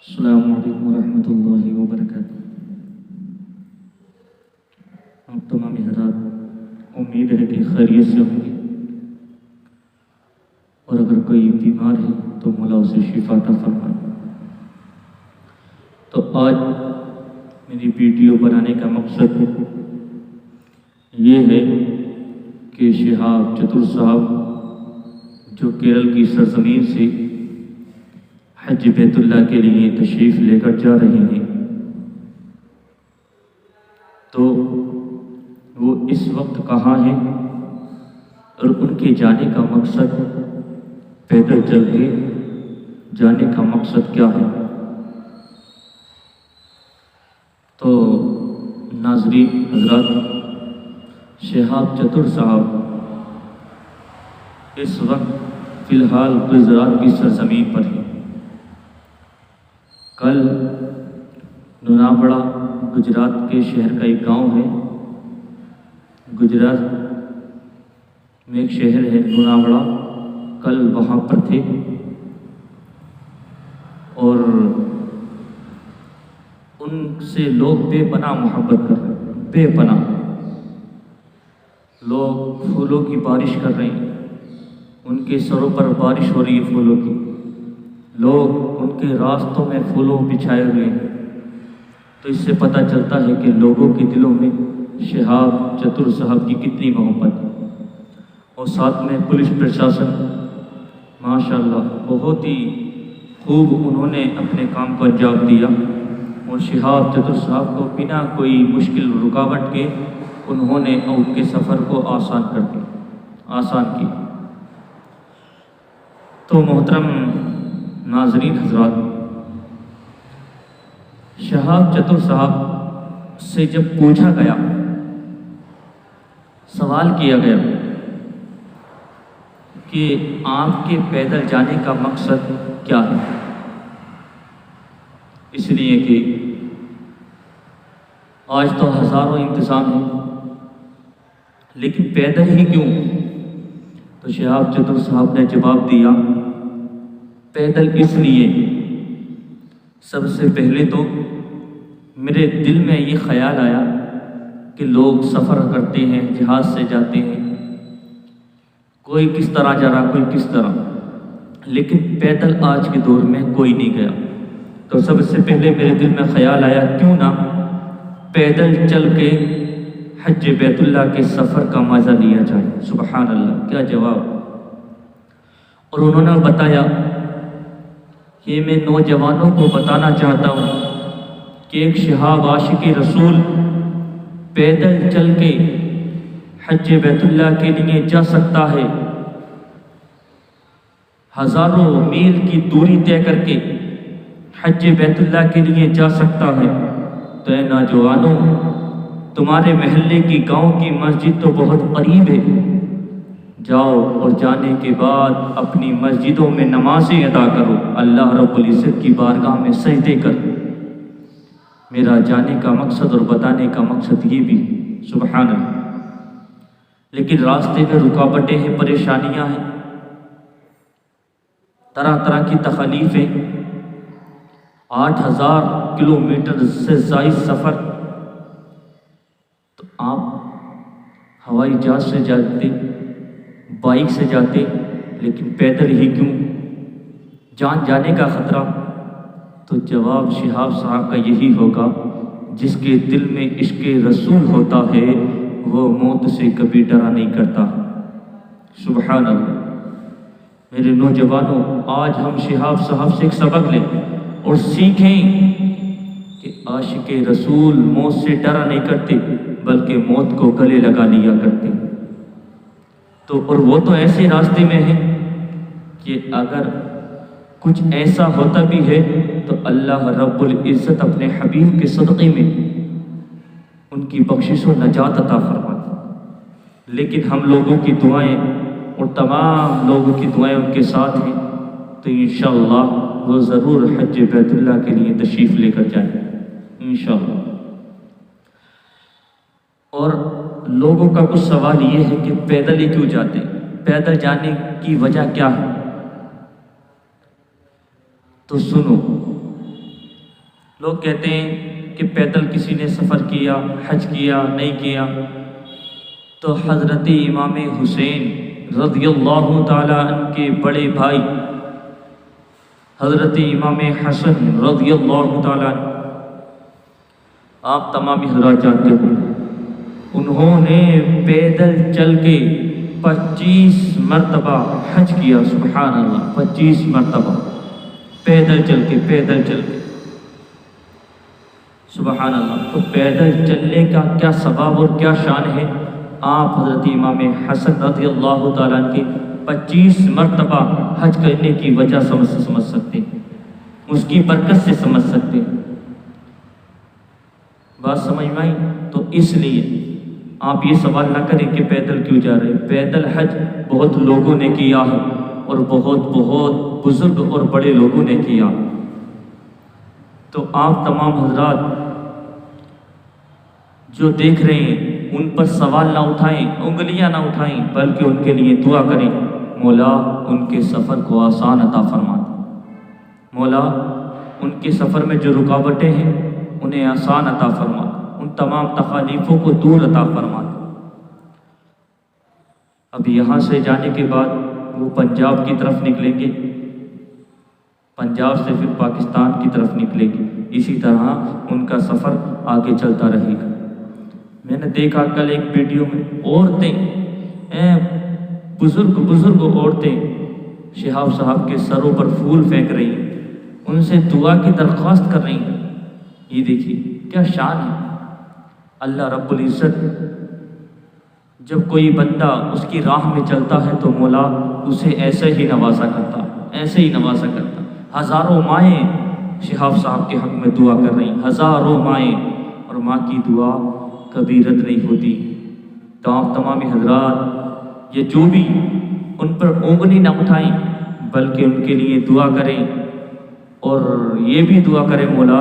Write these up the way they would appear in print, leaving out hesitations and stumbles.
السلام علیکم ورحمۃ اللہ وبرکاتہ۔ آپ تمام حضرات امید ہے کہ خیریت سے ہوں گے، اور اگر کوئی بیمار ہے تو مولا اسے شفا عطا فرمائے۔ تو آج میری ویڈیو بنانے کا مقصد یہ ہے کہ شہاب چتر صاحب جو کیرل کی سرزمین سے حج بیت اللہ کے لیے تشریف لے کر جا رہے ہیں، تو وہ اس وقت کہاں ہیں اور ان کے جانے کا مقصد، پیدل چل کے جانے کا مقصد کیا ہے۔ تو ناظرین حضرات، شہاب چتر صاحب اس وقت فی الحال گجرات کی سرزمین پر ہیں۔ کل نوناوڑا گجرات کے شہر کا ایک گاؤں ہے، گجرات میں ایک شہر ہے نوناوڑا، کل وہاں پر تھے اور ان سے لوگ بے پناہ محبت کر رہے ہیں، بے پناہ لوگ پھولوں کی بارش کر رہے ہیں، ان کے سروں پر بارش ہو رہی ہے پھولوں کی، لوگ ان کے راستوں میں پھولوں بچھائے ہوئے ہیں۔ تو اس سے پتہ چلتا ہے کہ لوگوں کے دلوں میں شہاب چتر صاحب کی کتنی محبت ہے۔ اور ساتھ میں پولیس پرشاسن ماشاءاللہ بہت ہی خوب انہوں نے اپنے کام کو انجام دیا، اور شہاب چتر صاحب کو بنا کوئی مشکل رکاوٹ کے انہوں نے ان کے سفر کو آسان کی۔ تو محترم ناظرین حضرات، شہاب چتر صاحب سے جب پوچھا گیا، سوال کیا گیا کہ آپ کے پیدل جانے کا مقصد کیا ہے، اس لیے کہ آج تو ہزاروں انتظام ہیں، لیکن پیدل ہی کیوں؟ تو شہاب چتر صاحب نے جواب دیا، پیدل اس لیے، سب سے پہلے تو میرے دل میں یہ خیال آیا کہ لوگ سفر کرتے ہیں، جہاز سے جاتے ہیں، کوئی کس طرح جا رہا، کوئی کس طرح، لیکن پیدل آج کے دور میں کوئی نہیں گیا۔ تو سب سے پہلے میرے دل میں خیال آیا کیوں نہ پیدل چل کے حج بیت اللہ کے سفر کا مزہ لیا جائے۔ سبحان اللہ، کیا جواب! اور انہوں نے بتایا کہ میں نوجوانوں کو بتانا چاہتا ہوں کہ ایک شہاب عاشق رسول پیدل چل کے حج بیت اللہ کے لیے جا سکتا ہے، ہزاروں میل کی دوری طے کر کے حج بیت اللہ کے لیے جا سکتا ہے۔ تو اے نوجوانوں، تمہارے محلے کی گاؤں کی مسجد تو بہت قریب ہے، جاؤ اور جانے کے بعد اپنی مسجدوں میں نمازیں ادا کرو، اللہ رب العزت کی بارگاہ میں سجدے کرو۔ میرا جانے کا مقصد اور بتانے کا مقصد یہ بھی، سبحان اللہ۔ لیکن راستے میں رکاوٹیں ہیں، پریشانیاں ہیں، طرح طرح کی تکالیفیں، 8000 کلومیٹر سے زائد سفر۔ تو آپ ہوائی جہاز سے جاتے، بائک سے جاتے، لیکن پیدل ہی کیوں؟ جان جانے کا خطرہ۔ تو جواب شہاب صاحب کا یہی ہوگا، جس کے دل میں عشق رسول ہوتا ہے وہ موت سے کبھی ڈرا نہیں کرتا۔ سبحان اللہ۔ میرے نوجوانوں، آج ہم شہاب صاحب سے ایک سبق لیں اور سیکھیں کہ عاشق رسول موت سے ڈرا نہیں کرتے، بلکہ موت کو گلے لگا لیا کرتے۔ تو اور وہ تو ایسے راستے میں ہیں کہ اگر کچھ ایسا ہوتا بھی ہے تو اللہ رب العزت اپنے حبیب کے صدقے میں ان کی بخشش و نجات عطا فرماتا۔ لیکن ہم لوگوں کی دعائیں اور تمام لوگوں کی دعائیں ان کے ساتھ ہیں، تو انشاءاللہ وہ ضرور حج بیت اللہ کے لیے تشریف لے کر جائیں انشاءاللہ۔ اور لوگوں کا کچھ سوال یہ ہے کہ پیدل ہی کیوں جاتے، پیدل جانے کی وجہ کیا ہے؟ تو سنو، لوگ کہتے ہیں کہ پیدل کسی نے سفر کیا، حج کیا، نہیں کیا، تو حضرت امام حسین رضی اللہ تعالیٰ عنہ کے بڑے بھائی حضرت امام حسن رضی اللہ تعالیٰ عنہ، آپ تمام حضرات جانتے ہو، انہوں نے پیدل چل کے 25 مرتبہ حج کیا، سبحان اللہ، 25 مرتبہ پیدل چل کے سبحان اللہ۔ تو پیدل چلنے کا کیا ثواب اور کیا شان ہے، آپ حضرت امام حسن رضی اللہ تعالیٰ عنہ کے 25 مرتبہ حج کرنے کی وجہ سمجھ سکتے ہیں، اس کی برکت سے سمجھ سکتے ہیں۔ بات سمجھ میں آئی؟ تو اس لیے آپ یہ سوال نہ کریں کہ پیدل کیوں جا رہے ہیں۔ پیدل حج بہت لوگوں نے کیا ہے، اور بہت بزرگ اور بڑے لوگوں نے کیا۔ تو آپ تمام حضرات جو دیکھ رہے ہیں ان پر سوال نہ اٹھائیں، انگلیاں نہ اٹھائیں، بلکہ ان کے لیے دعا کریں، مولا ان کے سفر کو آسان عطا فرما دے، مولا ان کے سفر میں جو رکاوٹیں ہیں انہیں آسان عطا فرما دے، ان تمام تکالیفوں کو دور عطا فرما دے۔ اب یہاں سے جانے کے بعد وہ پنجاب کی طرف نکلیں گے، پنجاب سے پھر پاکستان کی طرف نکلیں گے، اسی طرح ان کا سفر آگے چلتا رہے گا۔ میں نے دیکھا کل ایک ویڈیو میں عورتیں، بزرگ عورتیں شہاب صاحب کے سروں پر پھول پھینک رہی ہیں، ان سے دعا کی درخواست کر رہی ہیں۔ یہ دیکھیے کیا شان ہے۔ اللہ رب العزت جب کوئی بندہ اس کی راہ میں چلتا ہے تو مولا اسے ایسے ہی نوازا کرتا، ایسے ہی نوازا کرتا۔ ہزاروں مائیں شہاب صاحب کے حق میں دعا کر رہی ہیں، ہزاروں مائیں، اور ماں کی دعا کبھی رد نہیں ہوتی۔ تو آپ تمام حضرات یہ جو بھی ان پر انگلی نہ اٹھائیں، بلکہ ان کے لیے دعا کریں، اور یہ بھی دعا کریں مولا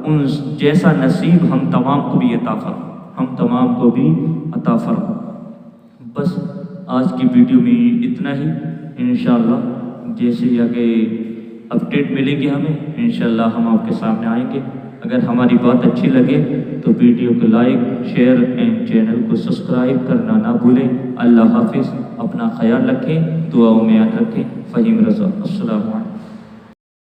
ان جیسا نصیب ہم تمام کو بھی عطا فرما، ہم تمام کو بھی عطا فرما۔ بس آج کی ویڈیو میں اتنا ہی، انشاءاللہ جیسے ہی آگے اپڈیٹ ملے گی ہمیں انشاءاللہ ہم آپ کے سامنے آئیں گے۔ اگر ہماری بات اچھی لگے تو ویڈیو کو لائک، شیئر اینڈ چینل کو سبسکرائب کرنا نہ بھولیں۔ اللہ حافظ، اپنا خیال رکھیں، دعاؤں میں یاد رکھیں۔ فہیم رضا، السلام علیکم۔